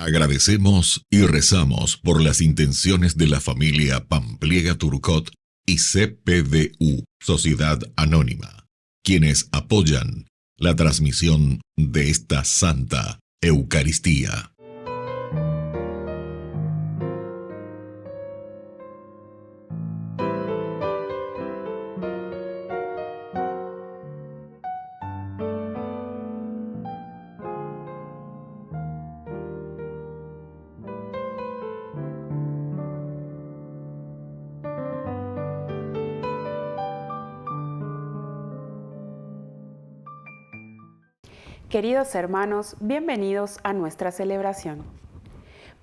Agradecemos y rezamos por las intenciones de la familia Pampliega Turcot y CPDU, Sociedad Anónima, quienes apoyan la transmisión de esta Santa Eucaristía. Queridos hermanos, bienvenidos a nuestra celebración.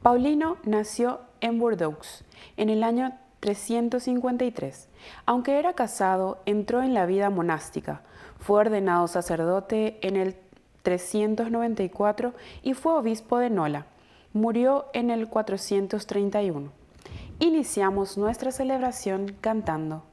Paulino nació en Bordeaux en el año 353. Aunque era casado, entró en la vida monástica. Fue ordenado sacerdote en el 394 y fue obispo de Nola. Murió en el 431. Iniciamos nuestra celebración cantando.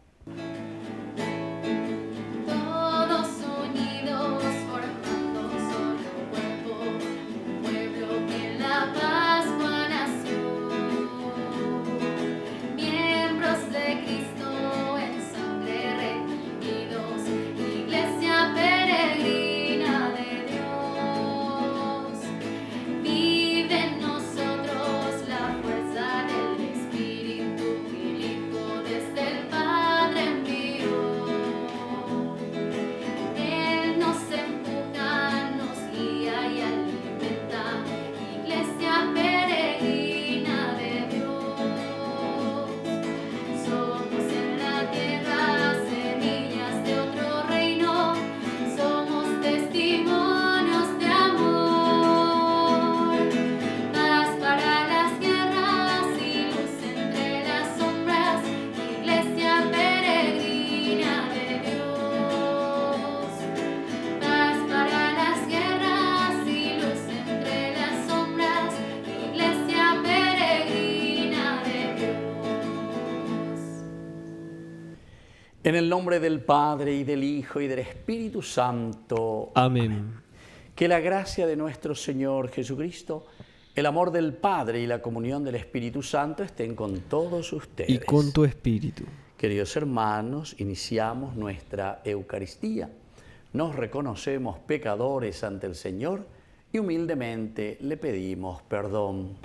En el nombre del Padre, y del Hijo, y del Espíritu Santo. Amén. Que la gracia de nuestro Señor Jesucristo, el amor del Padre y la comunión del Espíritu Santo estén con todos ustedes. Y con tu espíritu. Queridos hermanos, iniciamos nuestra Eucaristía. Nos reconocemos pecadores ante el Señor y humildemente le pedimos perdón.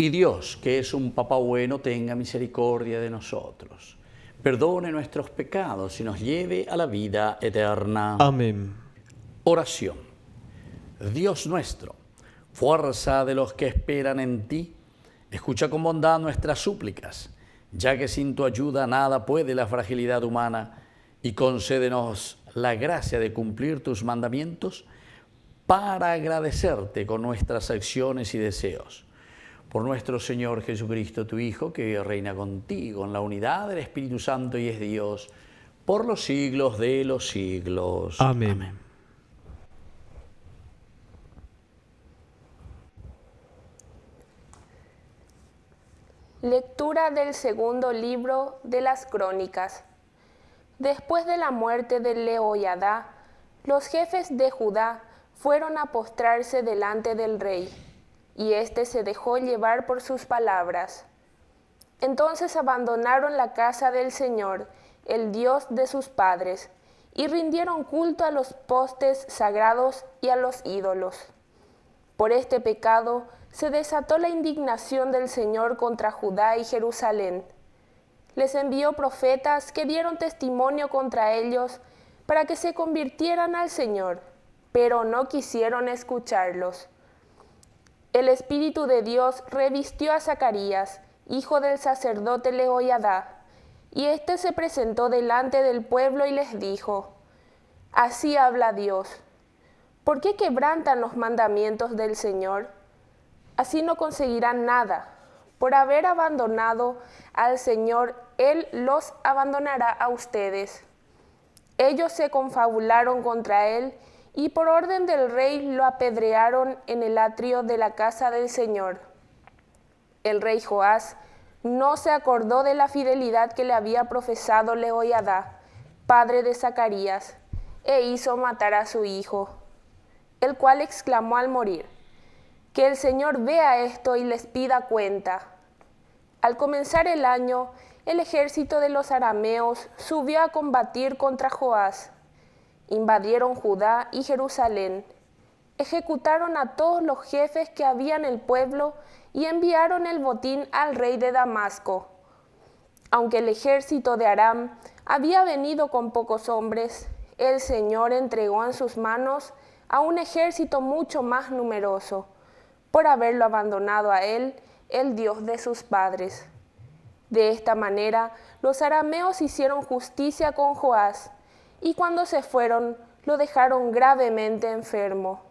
Y Dios, que es un Papá bueno, tenga misericordia de nosotros, perdone nuestros pecados y nos lleve a la vida eterna. Amén. Oración. Dios nuestro, fuerza de los que esperan en ti, escucha con bondad nuestras súplicas, ya que sin tu ayuda nada puede la fragilidad humana, y concédenos la gracia de cumplir tus mandamientos para agradecerte con nuestras acciones y deseos. Por nuestro Señor Jesucristo, tu Hijo, que reina contigo en la unidad del Espíritu Santo y es Dios, por los siglos de los siglos. Amén. Amén. Lectura del segundo libro de las Crónicas. Después de la muerte de Jehoiada, los jefes de Judá fueron a postrarse delante del rey, y éste se dejó llevar por sus palabras. Entonces abandonaron la casa del Señor, el Dios de sus padres, y rindieron culto a los postes sagrados y a los ídolos. Por este pecado se desató la indignación del Señor contra Judá y Jerusalén. Les envió profetas que dieron testimonio contra ellos para que se convirtieran al Señor, pero no quisieron escucharlos. El Espíritu de Dios revistió a Zacarías, hijo del sacerdote Jehoiada, y éste se presentó delante del pueblo y les dijo: Así habla Dios. ¿Por qué quebrantan los mandamientos del Señor? Así no conseguirán nada. Por haber abandonado al Señor, Él los abandonará a ustedes. Ellos se confabularon contra Él y por orden del rey lo apedrearon en el atrio de la casa del Señor. El rey Joás no se acordó de la fidelidad que le había profesado Jehoiada, padre de Zacarías, e hizo matar a su hijo, el cual exclamó al morir: Que el Señor vea esto y les pida cuenta. Al comenzar el año, el ejército de los arameos subió a combatir contra Joás. Invadieron Judá y Jerusalén, ejecutaron a todos los jefes que había en el pueblo y enviaron el botín al rey de Damasco. Aunque el ejército de Aram había venido con pocos hombres, el Señor entregó en sus manos a un ejército mucho más numeroso, por haberlo abandonado a él, el Dios de sus padres. De esta manera, los arameos hicieron justicia con Joás, y cuando se fueron, lo dejaron gravemente enfermo.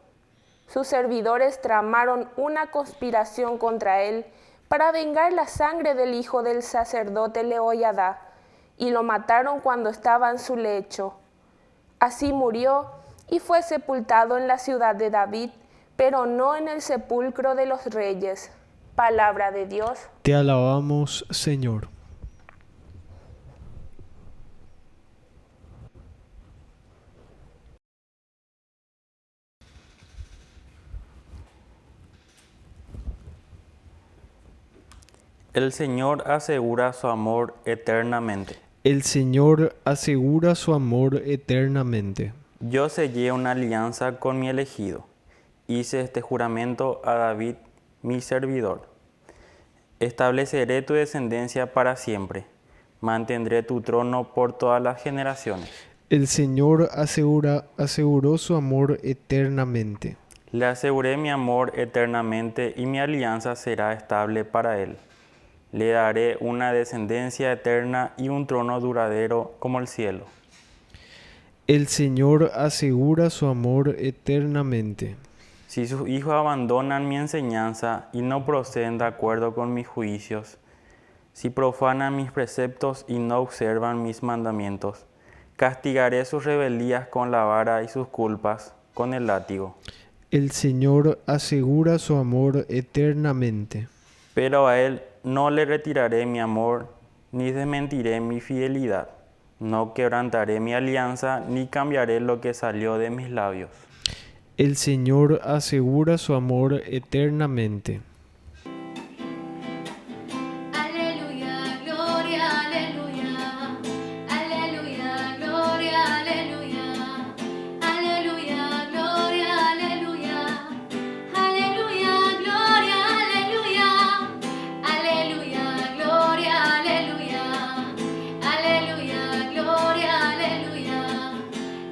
Sus servidores tramaron una conspiración contra él para vengar la sangre del hijo del sacerdote Jehoiada, y lo mataron cuando estaba en su lecho. Así murió y fue sepultado en la ciudad de David, pero no en el sepulcro de los reyes. Palabra de Dios. Te alabamos, Señor. El Señor asegura su amor eternamente. El Señor asegura su amor eternamente. Yo sellé una alianza con mi elegido. Hice este juramento a David, mi servidor. Estableceré tu descendencia para siempre. Mantendré tu trono por todas las generaciones. El Señor aseguró su amor eternamente. Le aseguré mi amor eternamente y mi alianza será estable para él. Le daré una descendencia eterna y un trono duradero como el cielo. El Señor asegura su amor eternamente. Si sus hijos abandonan mi enseñanza y no proceden de acuerdo con mis juicios, si profanan mis preceptos y no observan mis mandamientos, castigaré sus rebeldías con la vara y sus culpas con el látigo. El Señor asegura su amor eternamente. Pero a él no le retiraré mi amor, ni desmentiré mi fidelidad. No quebrantaré mi alianza, ni cambiaré lo que salió de mis labios. El Señor asegura su amor eternamente. Aleluya, gloria, aleluya. Aleluya, gloria, aleluya. Aleluya, gloria, aleluya. Aleluya, gloria, aleluya. Aleluya, gloria, aleluya. Aleluya, gloria, aleluya.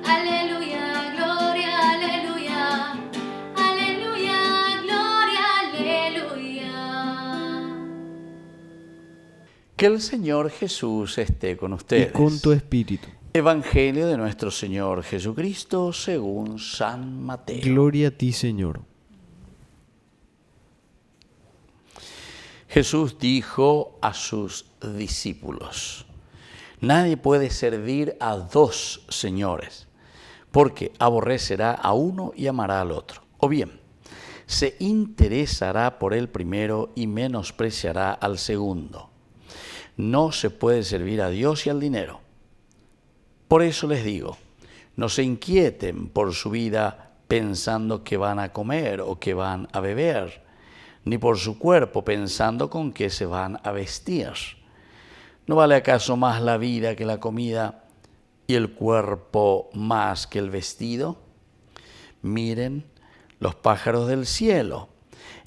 Aleluya, gloria, aleluya. Aleluya, gloria, aleluya. Que el Señor Jesús esté con Y ustedes. con tu espíritu. Evangelio de nuestro Señor Jesucristo según San Mateo. Gloria a ti, Señor. Jesús dijo a sus discípulos: Nadie puede servir a dos señores, porque aborrecerá a uno y amará al otro. O bien, se interesará por el primero y menospreciará al segundo. No se puede servir a Dios y al dinero. Por eso les digo, no se inquieten por su vida pensando que van a comer o que van a beber, ni por su cuerpo pensando con qué se van a vestir. ¿No vale acaso más la vida que la comida y el cuerpo más que el vestido? Miren los pájaros del cielo.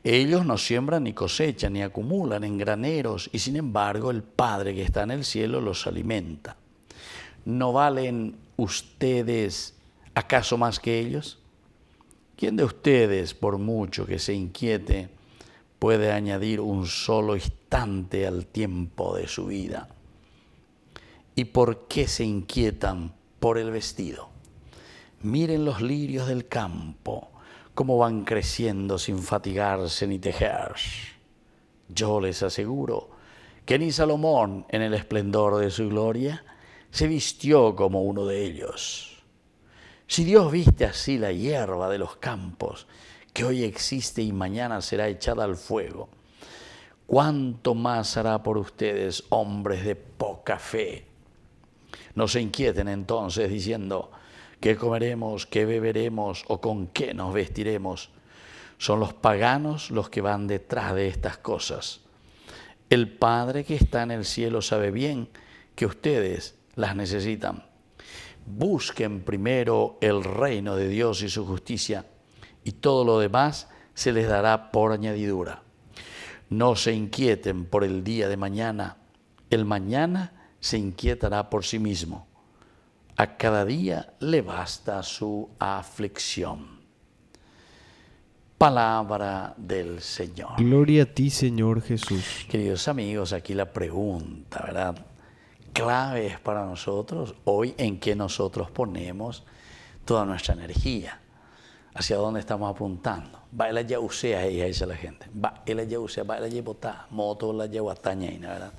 Ellos no siembran ni cosechan ni acumulan en graneros, y sin embargo el Padre que está en el cielo los alimenta. ¿No valen ustedes acaso más que ellos? ¿Quién de ustedes, por mucho que se inquiete, puede añadir un solo instante al tiempo de su vida? ¿Y por qué se inquietan por el vestido? Miren los lirios del campo, cómo van creciendo sin fatigarse ni tejer. Yo les aseguro que ni Salomón, en el esplendor de su gloria, se vistió como uno de ellos. Si Dios viste así la hierba de los campos, que hoy existe y mañana será echada al fuego, ¿cuánto más hará por ustedes, hombres de poca fe? No se inquieten entonces diciendo, ¿qué comeremos, qué beberemos o con qué nos vestiremos? Son los paganos los que van detrás de estas cosas. El Padre que está en el cielo sabe bien que ustedes las necesitan. Busquen primero el reino de Dios y su justicia, y todo lo demás se les dará por añadidura. No se inquieten por el día de mañana. El mañana se inquietará por sí mismo. A cada día le basta su aflicción. Palabra del Señor. Gloria a ti, Señor Jesús. Queridos amigos, aquí la pregunta, ¿verdad? Clave es para nosotros hoy en qué nosotros ponemos toda nuestra energía. ¿Hacia dónde estamos apuntando? Va la ya usea ahí, dice la gente. Va la ya usea, va la ya botá, moto la ya guataña, ¿verdad?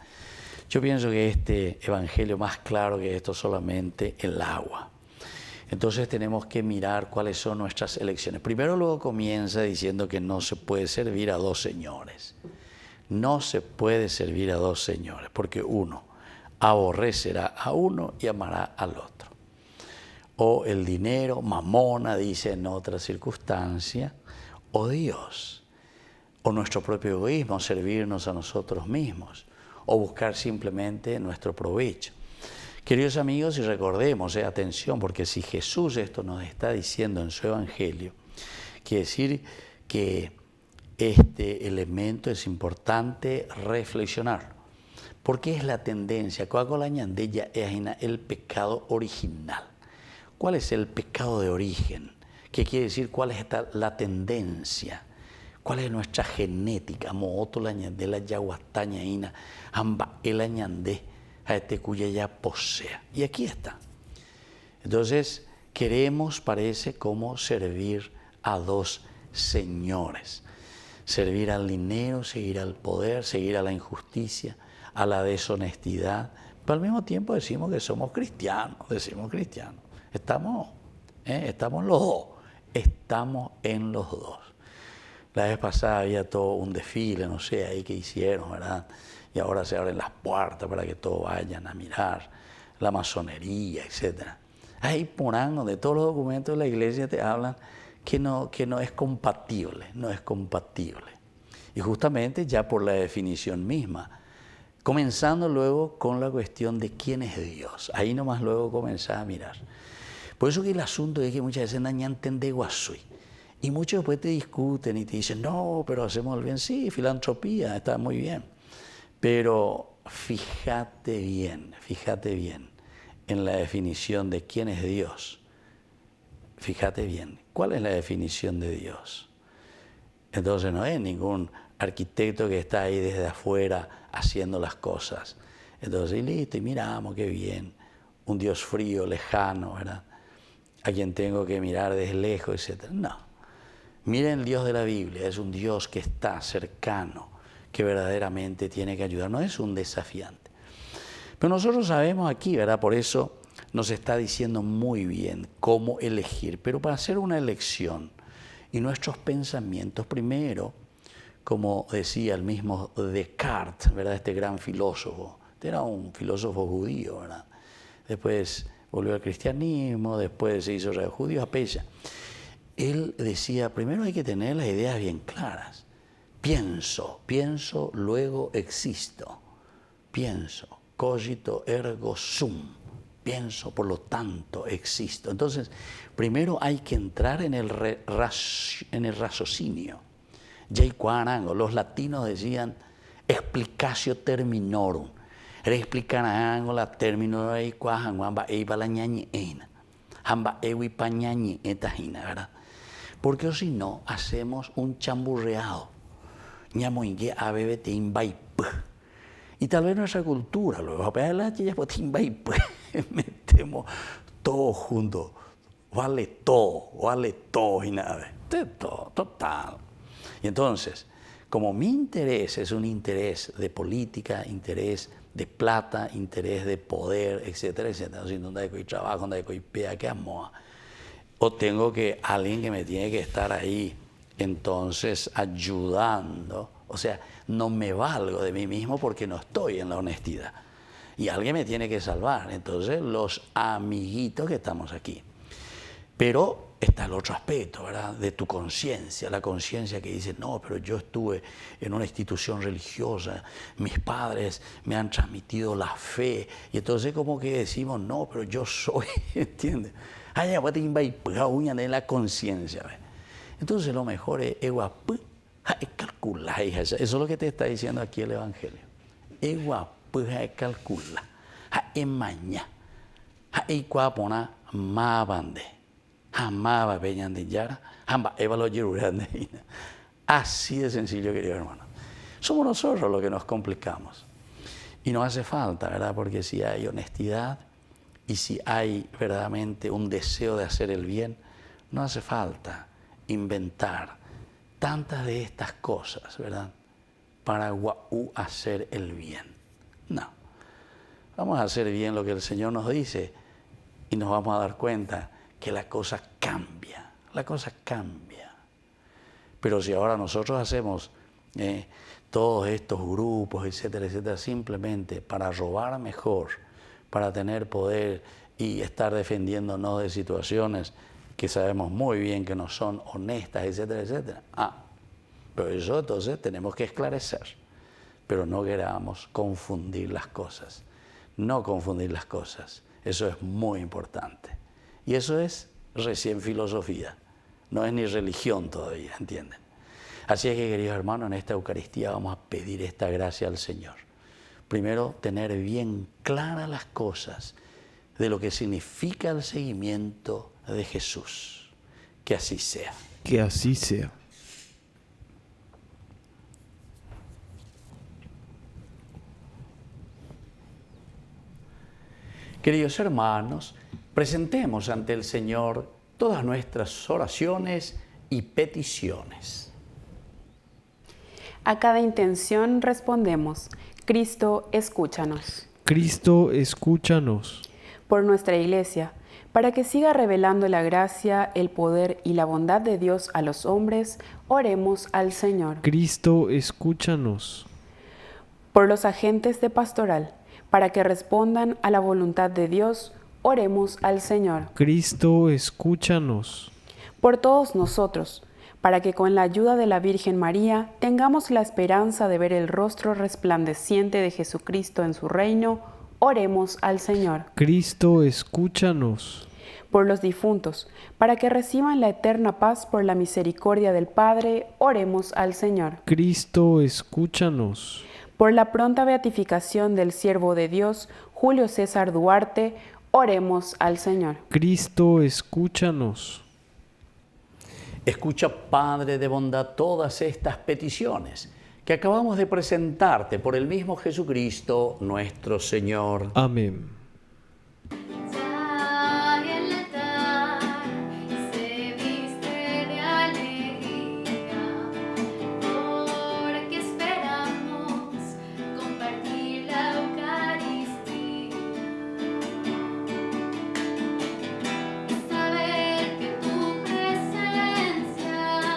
Yo pienso que este evangelio más claro que esto solamente el agua. Entonces tenemos que mirar cuáles son nuestras elecciones. Primero luego comienza diciendo que no se puede servir a dos señores. No se puede servir a dos señores, porque uno aborrecerá a uno y amará al otro. O el dinero, mamona, dice en otra circunstancia, o Dios, o nuestro propio egoísmo, servirnos a nosotros mismos, o buscar simplemente nuestro provecho. Queridos amigos, y recordemos, atención, porque si Jesús esto nos está diciendo en su Evangelio, quiere decir que este elemento es importante reflexionar. Porque es la tendencia, ¿cuál añandella es el pecado original? ¿Cuál es el pecado de origen? ¿Qué quiere decir? ¿Cuál es la tendencia? ¿Cuál es nuestra genética? Mooto la añandé la yaguatañaína, amba el añandé a este cuya ya posea. Y aquí está. Entonces, queremos, parece, como servir a dos señores. Servir al dinero, seguir al poder, seguir a la injusticia, a la deshonestidad. Pero al mismo tiempo decimos que somos cristianos, Estamos en los dos. Estamos en los dos. La vez pasada había todo un desfile, no sé, ahí que hicieron, ¿verdad? Y ahora se abren las puertas para que todos vayan a mirar la masonería, etc. Ahí Porán, de todos los documentos de la iglesia te hablan que no es compatible, no es compatible. Y justamente ya por la definición misma, comenzando luego con la cuestión de quién es Dios. Ahí nomás luego comenzás a mirar. Por eso que el asunto es que muchas veces no entienden guasui. Y muchos después te discuten y te dicen, no, pero hacemos el bien. Sí, filantropía, está muy bien. Pero fíjate bien en la definición de quién es Dios. Fíjate bien, ¿cuál es la definición de Dios? Entonces no es ningún arquitecto que está ahí desde afuera haciendo las cosas. Entonces, y listo, y miramos qué bien. Un Dios frío, lejano, ¿verdad? A quien tengo que mirar desde lejos, etc. No. Miren el Dios de la Biblia, es un Dios que está cercano, que verdaderamente tiene que ayudar, no es un desafiante. Pero nosotros sabemos aquí, ¿verdad? Por eso nos está diciendo muy bien cómo elegir. Pero para hacer una elección y nuestros pensamientos primero, como decía el mismo Descartes, ¿verdad? Este gran filósofo. Este era un filósofo judío, ¿verdad? Después volvió al cristianismo, después se hizo judío a Pella. Él decía, primero hay que tener las ideas bien claras. Pienso, luego existo. Pienso, cogito ergo sum. Pienso, por lo tanto, existo. Entonces, primero hay que entrar en el raciocinio. Los latinos decían explicatio terminorum. Explicar la término de ¿verdad? Porque si no, hacemos un chamburreado. Y tal vez nuestra cultura, luego metemos todo junto. Vale todo y nada. Todo, total. Y entonces, como mi interés es un interés de política, interés de plata, interés de poder, etcétera, etcétera, si no hay trabajo, no hay pea que amo, o tengo que alguien que me tiene que estar ahí, entonces ayudando, o sea, no me valgo de mí mismo porque no estoy en la honestidad. Y alguien me tiene que salvar, entonces los amiguitos que estamos aquí. Pero está el otro aspecto, ¿verdad? De tu conciencia, la conciencia que dice, no, pero yo estuve en una institución religiosa, mis padres me han transmitido la fe, y entonces como que decimos, no, pero yo soy, ¿entiendes? En la conciencia, ¿ves? Entonces lo mejor es calcular, eso es lo que te está diciendo aquí el Evangelio. Calcular, mañana, así de sencillo, querido hermano. Somos nosotros los que nos complicamos. Y no hace falta, ¿verdad? Porque si hay honestidad y si hay verdaderamente un deseo de hacer el bien, no hace falta inventar tantas de estas cosas, ¿verdad? Para hacer el bien. No. Vamos a hacer bien lo que el Señor nos dice y nos vamos a dar cuenta que la cosa cambia. La cosa cambia. Pero si ahora nosotros hacemos todos estos grupos, etcétera, etcétera, simplemente para robar mejor, para tener poder y estar defendiéndonos de situaciones que sabemos muy bien que no son honestas, etcétera, etcétera. Pero eso entonces tenemos que esclarecer. Pero no queramos confundir las cosas. No confundir las cosas. Eso es muy importante. Y eso es recién filosofía. No es ni religión todavía, ¿entienden? Así es que, queridos hermanos, en esta Eucaristía vamos a pedir esta gracia al Señor. Primero, tener bien claras las cosas de lo que significa el seguimiento de Jesús. Que así sea. Que así sea. Queridos hermanos, presentemos ante el Señor todas nuestras oraciones y peticiones. A cada intención respondemos, Cristo, escúchanos. Cristo, escúchanos. Por nuestra Iglesia, para que siga revelando la gracia, el poder y la bondad de Dios a los hombres, oremos al Señor. Cristo, escúchanos. Por los agentes de pastoral, para que respondan a la voluntad de Dios, oremos al Señor. Cristo, escúchanos. Por todos nosotros, para que con la ayuda de la Virgen María tengamos la esperanza de ver el rostro resplandeciente de Jesucristo en su reino, oremos al Señor. Cristo, escúchanos. Por los difuntos, para que reciban la eterna paz por la misericordia del Padre, oremos al Señor. Cristo, escúchanos. Por la pronta beatificación del siervo de Dios, Julio César Duarte, oremos al Señor. Cristo, escúchanos. Escucha, Padre de bondad, todas estas peticiones que acabamos de presentarte por el mismo Jesucristo, nuestro Señor. Amén. Ya el altar se viste de alegría, porque esperamos compartir la Eucaristía. Saber que tu presencia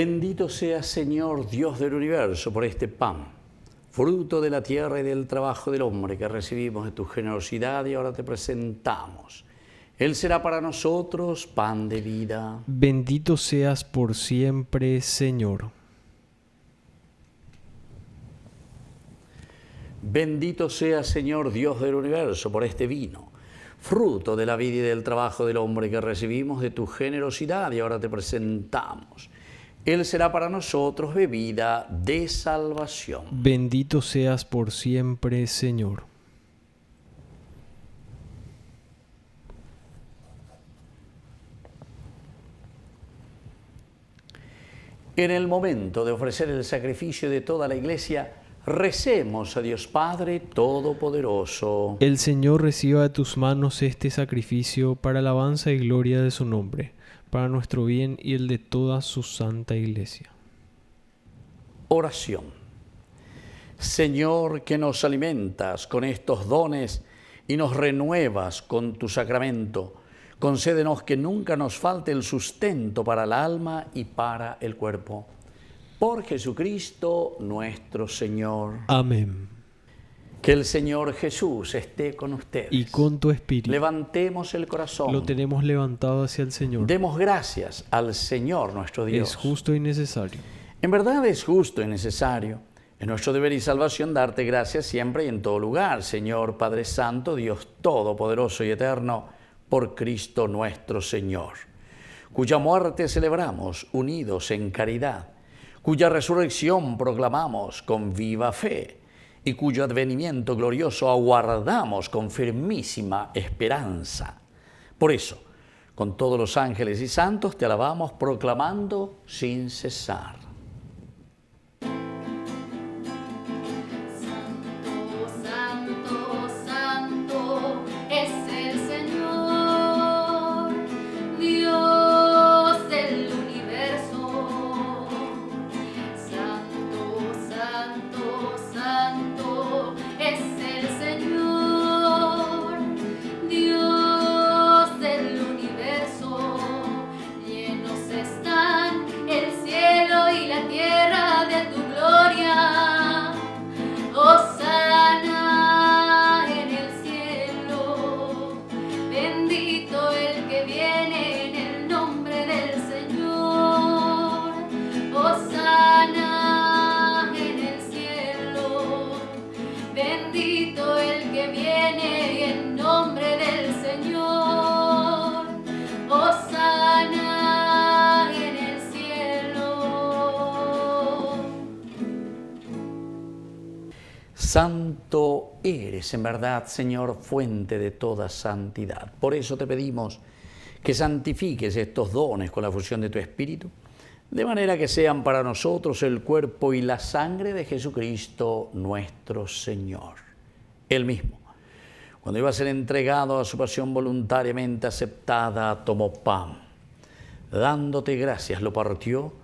Bendito seas, Señor, Dios del universo, por este pan, fruto de la tierra y del trabajo del hombre que recibimos de tu generosidad y ahora te presentamos. Él será para nosotros pan de vida. Bendito seas por siempre, Señor. Bendito seas, Señor, Dios del universo, por este vino, fruto de la vida y del trabajo del hombre que recibimos de tu generosidad y ahora te presentamos. Él será para nosotros bebida de salvación. Bendito seas por siempre, Señor. En el momento de ofrecer el sacrificio de toda la Iglesia, recemos a Dios Padre Todopoderoso. El Señor reciba de tus manos este sacrificio para alabanza y gloria de su nombre, para nuestro bien y el de toda su santa Iglesia. Oración. Señor, que nos alimentas con estos dones y nos renuevas con tu sacramento, concédenos que nunca nos falte el sustento para el alma y para el cuerpo. Por Jesucristo nuestro Señor. Amén. Que el Señor Jesús esté con ustedes. Y con tu espíritu. Levantemos el corazón. Lo tenemos levantado hacia el Señor. Demos gracias al Señor nuestro Dios. Es justo y necesario. En verdad es justo y necesario. Es nuestro deber y salvación darte gracias siempre y en todo lugar, Señor Padre Santo, Dios Todopoderoso y Eterno, por Cristo nuestro Señor, cuya muerte celebramos unidos en caridad, cuya resurrección proclamamos con viva fe y cuyo advenimiento glorioso aguardamos con firmísima esperanza. Por eso, con todos los ángeles y santos te alabamos proclamando sin cesar. Santo, santo es el Señor, Dios del universo. Santo, santo, santo es el Señor, Dios del universo. Llenos están el cielo y la tierra de tu gloria. Hosana en el cielo, bendito el que viene en el nombre del Señor. Hosana en el cielo, bendito el que viene en nombre del Señor. Hosana en el cielo. Santo eres, en verdad, Señor, fuente de toda santidad. Por eso te pedimos que santifiques estos dones con la fusión de tu Espíritu, de manera que sean para nosotros el cuerpo y la sangre de Jesucristo nuestro Señor. Él mismo, cuando iba a ser entregado a su pasión voluntariamente aceptada, tomó pan. Dándote gracias, lo partió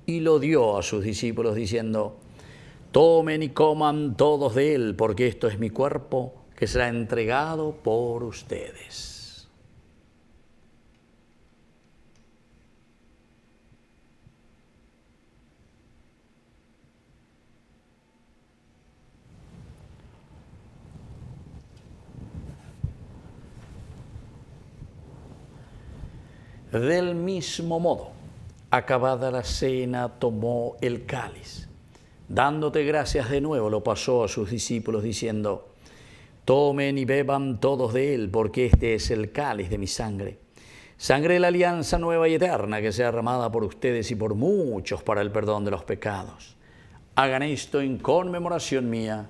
y lo dio a sus discípulos, diciendo: tomen y coman todos de él, porque esto es mi cuerpo, que será entregado por ustedes. Del mismo modo, acabada la cena, tomó el cáliz. Dándote gracias de nuevo, lo pasó a sus discípulos diciendo: tomen y beban todos de él, porque este es el cáliz de mi sangre. Sangre de la alianza nueva y eterna, que sea derramada por ustedes y por muchos para el perdón de los pecados. Hagan esto en conmemoración mía.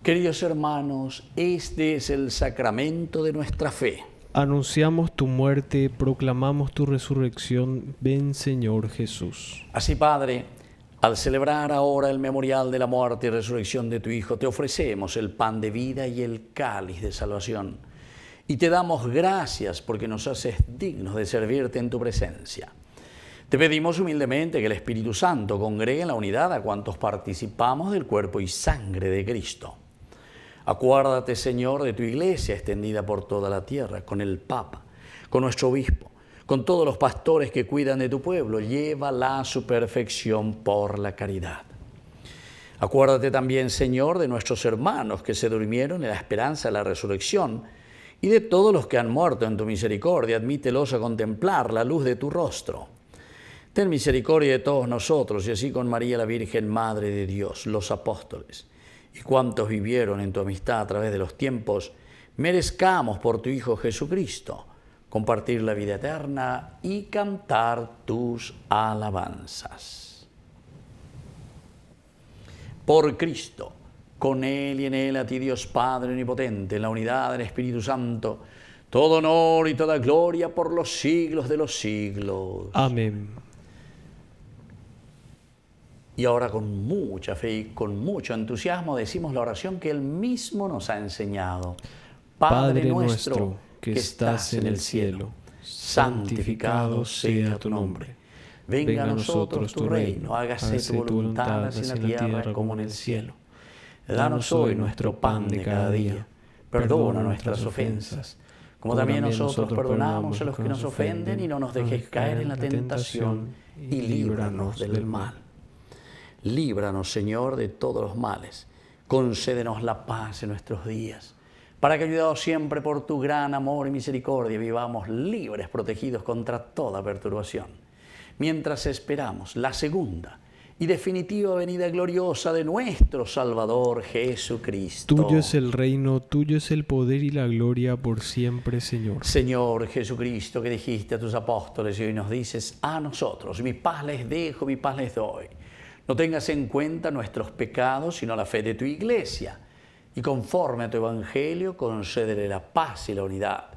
Queridos hermanos, este es el sacramento de nuestra fe. Anunciamos tu muerte, proclamamos tu resurrección. Ven, Señor Jesús. Así, Padre, al celebrar ahora el memorial de la muerte y resurrección de tu Hijo, te ofrecemos el pan de vida y el cáliz de salvación. y te damos gracias porque nos haces dignos de servirte en tu presencia. Te pedimos humildemente que el Espíritu Santo congregue en la unidad a cuantos participamos del cuerpo y sangre de Cristo. Acuérdate, Señor, de tu iglesia extendida por toda la tierra, con el Papa, con nuestro obispo, con todos los pastores que cuidan de tu pueblo. Llévala a su perfección por la caridad. Acuérdate también, Señor, de nuestros hermanos que se durmieron en la esperanza de la resurrección y de todos los que han muerto en tu misericordia. Admítelos a contemplar la luz de tu rostro. Ten misericordia de todos nosotros y así con María la Virgen, Madre de Dios, los apóstoles y cuantos vivieron en tu amistad a través de los tiempos, merezcamos por tu Hijo Jesucristo compartir la vida eterna y cantar tus alabanzas. Por Cristo, con Él y en Él, a ti Dios Padre omnipotente, en la unidad del Espíritu Santo, todo honor y toda gloria por los siglos de los siglos. Amén. Y ahora con mucha fe y con mucho entusiasmo decimos la oración que Él mismo nos ha enseñado. Padre nuestro que estás en el cielo, santificado sea tu nombre. Venga a nosotros tu reino, hágase tu voluntad así en la tierra como en el cielo. Danos hoy nuestro pan de cada día. Perdona nuestras ofensas, como también nosotros perdonamos a los que nos ofenden, y no nos dejes caer en la tentación, y líbranos del mal. Líbranos, Señor, de todos los males. Concédenos la paz en nuestros días, para que, ayudados siempre por tu gran amor y misericordia, vivamos libres, protegidos contra toda perturbación, mientras esperamos la segunda y definitiva venida gloriosa de nuestro Salvador Jesucristo. Tuyo es el reino, tuyo es el poder y la gloria por siempre, Señor. Señor Jesucristo, que dijiste a tus apóstoles y hoy nos dices a nosotros: mi paz les dejo, mi paz les doy. No tengas en cuenta nuestros pecados, sino la fe de tu iglesia. Y conforme a tu evangelio, concédele la paz y la unidad.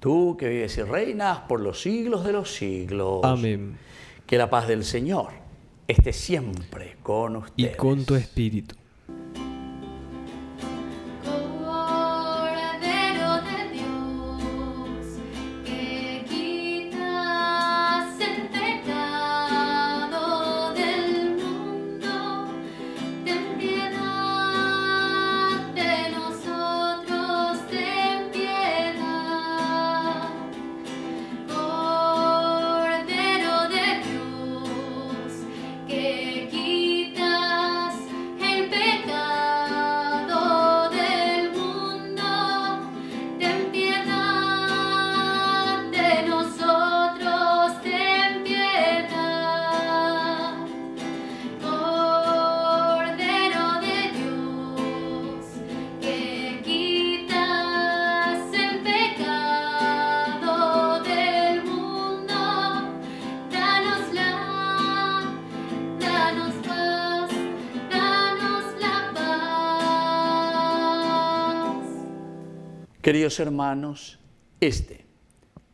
Tú que vives y reinas por los siglos de los siglos. Amén. Que la paz del Señor esté siempre con ustedes. Y con tu espíritu. Cordero de Dios, que quitas el pecado del mundo, ten piedad de nosotros, ten piedad. Cordero de Dios, que quitas el pecado del mundo, ten piedad de nosotros, ten piedad. Cordero de Dios, que quitas el pecado del mundo, danos paz, danos la paz. Queridos hermanos, este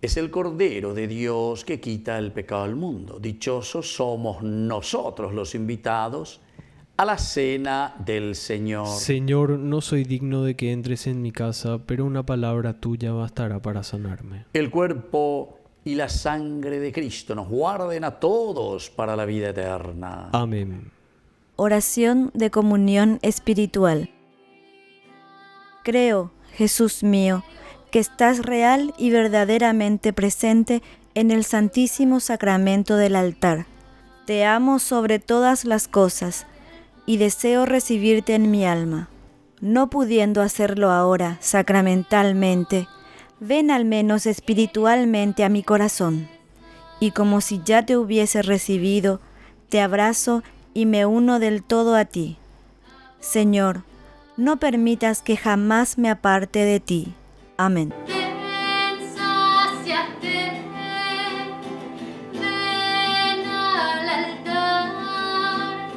es el Cordero de Dios que quita el pecado del mundo. Dichosos somos nosotros los invitados a la cena del Señor. Señor, no soy digno de que entres en mi casa, pero una palabra tuya bastará para sanarme. El cuerpo y la sangre de Cristo nos guarden a todos para la vida eterna. Amén. Oración de comunión espiritual. Creo, Jesús mío, que estás real y verdaderamente presente en el Santísimo Sacramento del altar. Te amo sobre todas las cosas y deseo recibirte en mi alma. No pudiendo hacerlo ahora sacramentalmente, ven al menos espiritualmente a mi corazón, y como si ya te hubiese recibido, te abrazo y me uno del todo a ti. Señor, no permitas que jamás me aparte de ti. Amén. Ven, sáciate, ven al altar.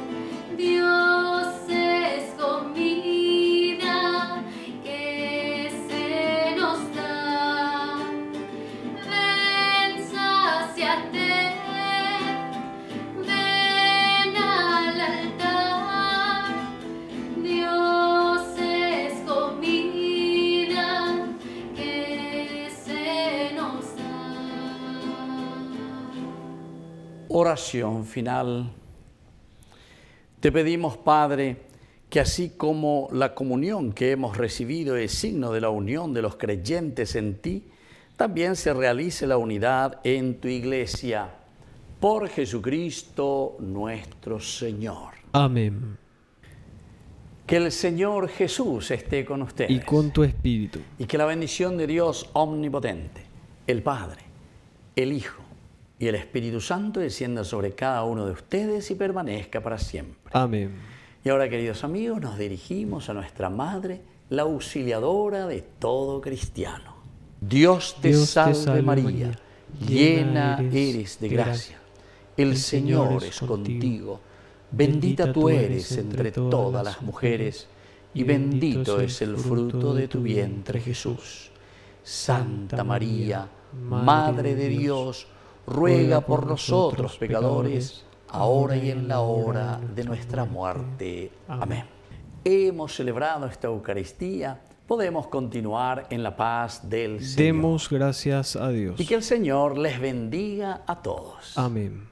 Dios es comida que se nos da. Ven, sáciate, ven al altar. Dios es comida que Oración final. Te pedimos, Padre, que así como la comunión que hemos recibido es signo de la unión de los creyentes en ti, también se realice la unidad en tu iglesia. Por Jesucristo nuestro Señor. Amén. Que el Señor Jesús esté con ustedes. Y con tu espíritu. Y que la bendición de Dios omnipotente, el Padre, el Hijo y el Espíritu Santo descienda sobre cada uno de ustedes y permanezca para siempre. Amén. Y ahora, queridos amigos, nos dirigimos a nuestra Madre, la auxiliadora de todo cristiano. Dios te salve María, llena eres de gracia. El Señor es contigo. Bendita tú eres entre todas las mujeres, y bendito es el fruto de tu vientre, Jesús. Santa María, Madre de Dios, ruega por nosotros pecadores, ahora y en la hora de nuestra muerte. Amén. Hemos celebrado esta Eucaristía, podemos continuar en la paz del Señor. Demos gracias a Dios. Y que el Señor les bendiga a todos. Amén.